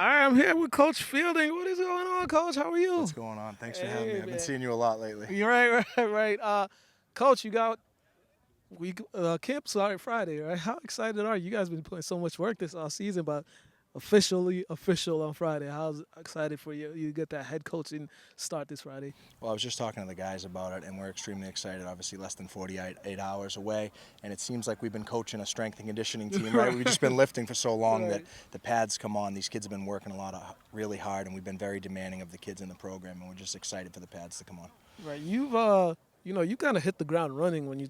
I'm here with Coach Fielding. What is going on, Coach? How are you? What's going on? Thanks for having me. Hey, I've been man. seeing you a lot lately. You're right, right. Coach, you got camp started Friday, right? How excited are you? You guys been putting so much work this off season, but officially official on Friday. How's excited for you? You get that head coaching start this Friday. Well, I was just talking to the guys about it, and we're extremely excited. Obviously, less than 48 hours away, and it seems like we've been coaching a strength and conditioning team, right? We've just been lifting for so long that Right. the pads come on. These kids have been working a lot of really hard, and we've been very demanding of the kids in the program, and we're just excited for the pads to come on. Right. You kind of hit the ground running when you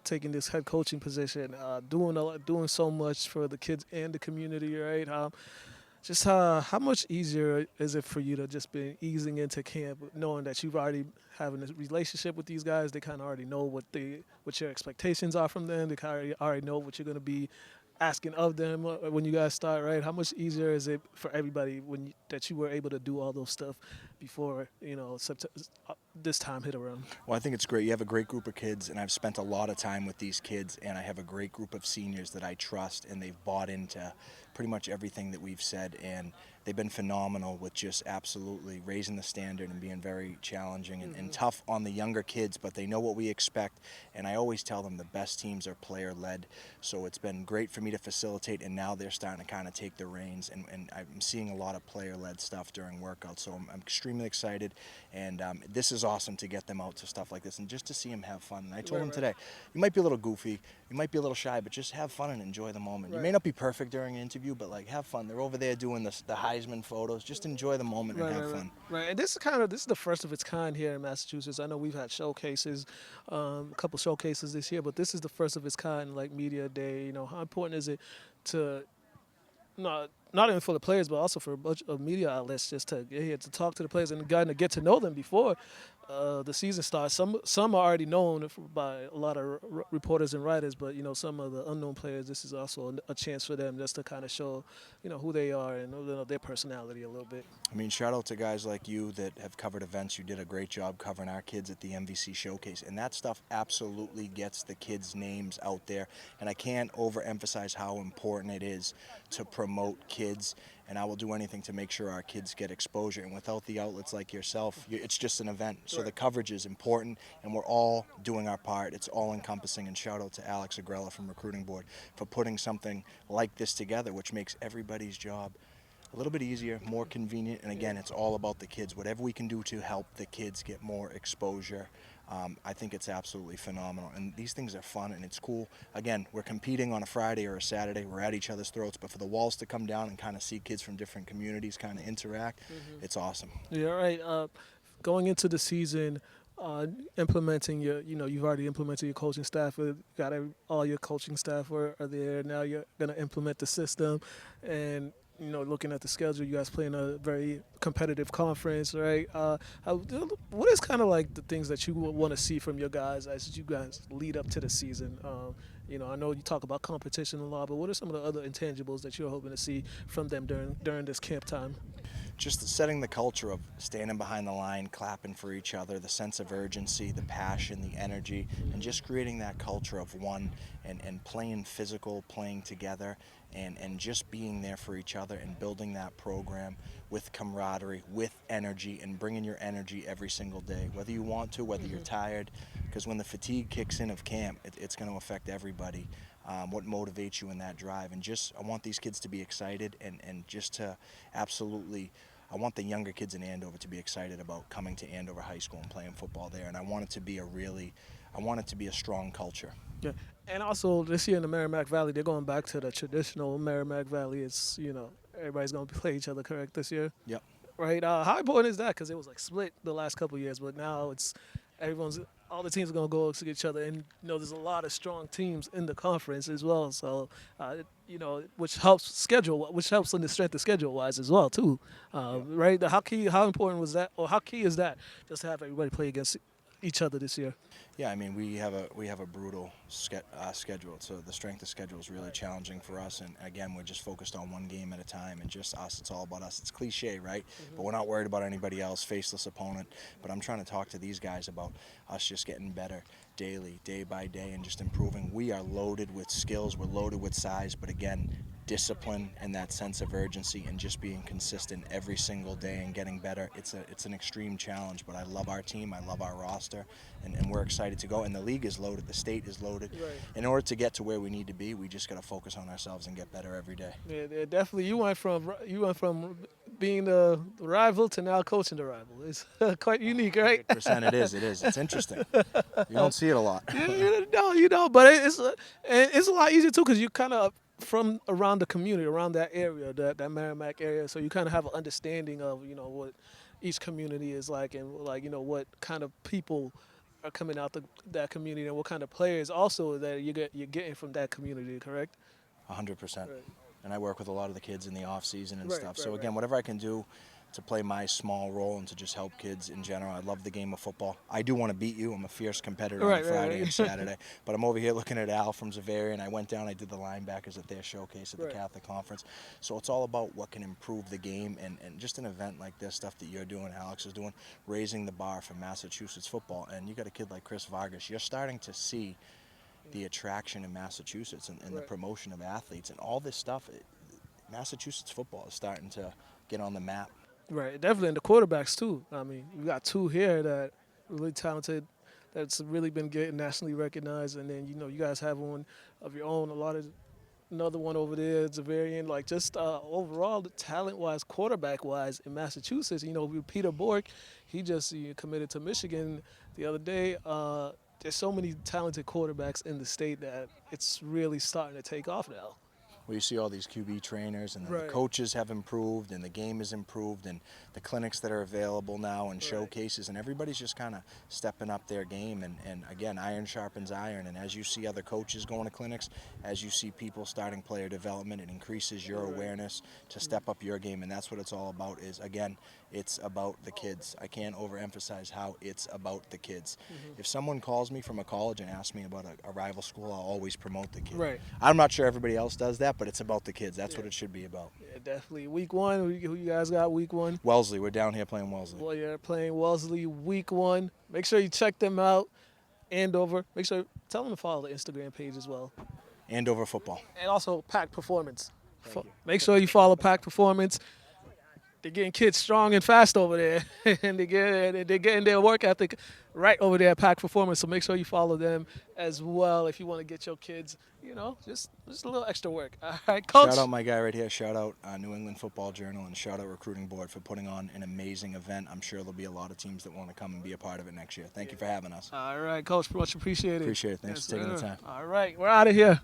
taking this head coaching position, doing a lot, doing so much for the kids and the community, right? Just how much easier is it for you to just be easing into camp, knowing that you've already having a relationship with these guys? They kind of already know what your expectations are from them. They kind of already know what you're going to be asking of them when you guys start, right? How much easier is it for everybody that you were able to do all those stuff before this time hit around? Well, I think it's great. You have a great group of kids, and I've spent a lot of time with these kids, and I have a great group of seniors that I trust, and they've bought into pretty much everything that we've said, and they've been phenomenal with just absolutely raising the standard and being very challenging and tough on the younger kids, but they know what we expect, and I always tell them the best teams are player-led, so it's been great for me to facilitate, and now they're starting to kind of take the reins, and I'm seeing a lot of player-led stuff during workouts, so I'm extremely excited, and this is awesome to get them out to stuff like this and just to see them have fun. And I told them today, you might be a little goofy, you might be a little shy, but just have fun and enjoy the moment. You may not be perfect during an interview, but like have fun. They're over there doing the Heisman photos. Just enjoy the moment and have fun. Right. And this is the first of its kind here in Massachusetts. I know we've had showcases, a couple showcases this year, but this is the first of its kind, like media day. How important is it to not even for the players, but also for a bunch of media outlets just to get here to talk to the players and to get to know them before the season starts. Some are already known by a lot of reporters and writers, but some of the unknown players. This is also a chance for them just to kind of show who they are and their personality a little bit. I mean, shout out to guys like you that have covered events. You did a great job covering our kids at the MVC Showcase, and that stuff absolutely gets the kids' names out there. And I can't overemphasize how important it is to promote kids, and I will do anything to make sure our kids get exposure. And without the outlets like yourself, it's just an event. So the coverage is important, and we're all doing our part. It's all encompassing, and shout out to Alex Agrella from Recruiting Board for putting something like this together, which makes everybody's job a little bit easier, more convenient, and again, it's all about the kids. Whatever we can do to help the kids get more exposure, I think it's absolutely phenomenal. And these things are fun and it's cool. Again, we're competing on a Friday or a Saturday. We're at each other's throats, but for the walls to come down and kind of see kids from different communities kind of interact, it's awesome. Yeah, right. Going into the season, implementing you've already implemented your coaching staff. All your coaching staff are there. Now you're going to implement the system, and looking at the schedule, you guys play in a very competitive conference, right? What is kind of like the things that you want to see from your guys as you guys lead up to the season? I know you talk about competition a lot, but what are some of the other intangibles that you're hoping to see from them during this camp time? Just setting the culture of standing behind the line, clapping for each other, the sense of urgency, the passion, the energy, and just creating that culture of one and playing physical, playing together, and just being there for each other and building that program with camaraderie, with energy, and bringing your energy every single day, whether you want to, whether you're tired, because when the fatigue kicks in of camp, it's going to affect everybody. What motivates you in that drive, and I want these kids to be excited and just to absolutely, I want the younger kids in Andover to be excited about coming to Andover High School and playing football there, and I want it to be a strong culture. Yeah, and also this year in the Merrimack Valley, they're going back to the traditional Merrimack Valley. It's everybody's going to play each other, correct, this year? Yep. Right. How important is that? Because it was like split the last couple of years, but now all the teams are going to go against each other, and there's a lot of strong teams in the conference as well. So which helps in the strength of schedule wise as well too. Right. How important was that, or how key is that, just to have everybody play against each other this year? Yeah, I mean we have a brutal scheduled. So the strength of schedule is really challenging for us. And again, we're just focused on one game at a time and just us. It's all about us. It's cliche, right? But we're not worried about anybody else, faceless opponent. But I'm trying to talk to these guys about us just getting better daily, day by day, and just improving. We are loaded with skills. We're loaded with size. But again, discipline and that sense of urgency and just being consistent every single day and getting better. It's an extreme challenge, but I love our team. I love our roster, and we're excited to go. And the league is loaded. The state is loaded. Right. In order to get to where we need to be, we just got to focus on ourselves and get better every day. Yeah, definitely. You went from being the rival to now coaching the rival. It's quite unique, right? 100% it is. It is. It's interesting. You don't see it a lot. But it's a lot easier too because you kind of from around the community, around that area, that Merrimack area, so you kind of have an understanding of what each community is like and like what kind of people are coming out that community and what kind of players also that you're getting from that community, correct? 100%. Right. And I work with a lot of the kids in the off season and Right, stuff. right, So again, right. whatever I can do to play my small role and to just help kids in general. I love the game of football. I do want to beat you. I'm a fierce competitor on Right, right, Friday right. and Saturday. But I'm over here looking at Al from Zavarian. I went down, I did the linebackers at their showcase at the Right. Catholic Conference. So it's all about what can improve the game and just an event like this, stuff that you're doing, Alex is doing, raising the bar for Massachusetts football. And you got a kid like Chris Vargas. You're starting to see the attraction in Massachusetts and the Right. promotion of athletes and all this stuff. Massachusetts football is starting to get on the map. Right, definitely, and the quarterbacks too. I mean, we got two here that really talented, that's really been getting nationally recognized, and then you guys have one of your own. A lot of another one over there, Zavarian. Like just overall, the talent-wise, quarterback-wise in Massachusetts. With Peter Bork, he just committed to Michigan the other day. There's so many talented quarterbacks in the state that it's really starting to take off now. Where you see all these QB trainers and then the Right. coaches have improved and the game is improved and the clinics that are available now and Right. showcases and everybody's just kind of stepping up their game and again, iron sharpens iron, and as you see other coaches going to clinics, as you see people starting player development, it increases your Right. awareness to step up your game, and that's what it's all about. Is again, it's about the kids. I can't overemphasize how it's about the kids. If someone calls me from a college and asks me about a rival school, I'll always promote the kid. Right. I'm not sure everybody else does that, but it's about the kids. That's what Yeah. it should be about. Yeah, definitely. Week one, who you guys got week one? Wellesley, we're down here playing Wellesley. Well, you're playing Wellesley week one. Make sure you check them out. Andover. Make sure tell them to follow the Instagram page as well, Andover football. and also Pack Performance. Thank you. Make sure you follow Pack Performance. They're getting kids strong and fast over there, and they're getting their work ethic right over there at Pack Performance. So make sure you follow them as well if you want to get your kids, just a little extra work. All right, Coach. Shout out my guy right here. Shout out New England Football Journal and shout out Recruiting Board for putting on an amazing event. I'm sure there'll be a lot of teams that want to come and be a part of it next year. Thank you for having us. All right, Coach. Much appreciated. Appreciate it. Thanks for taking the sir. time. All right, we're out of here.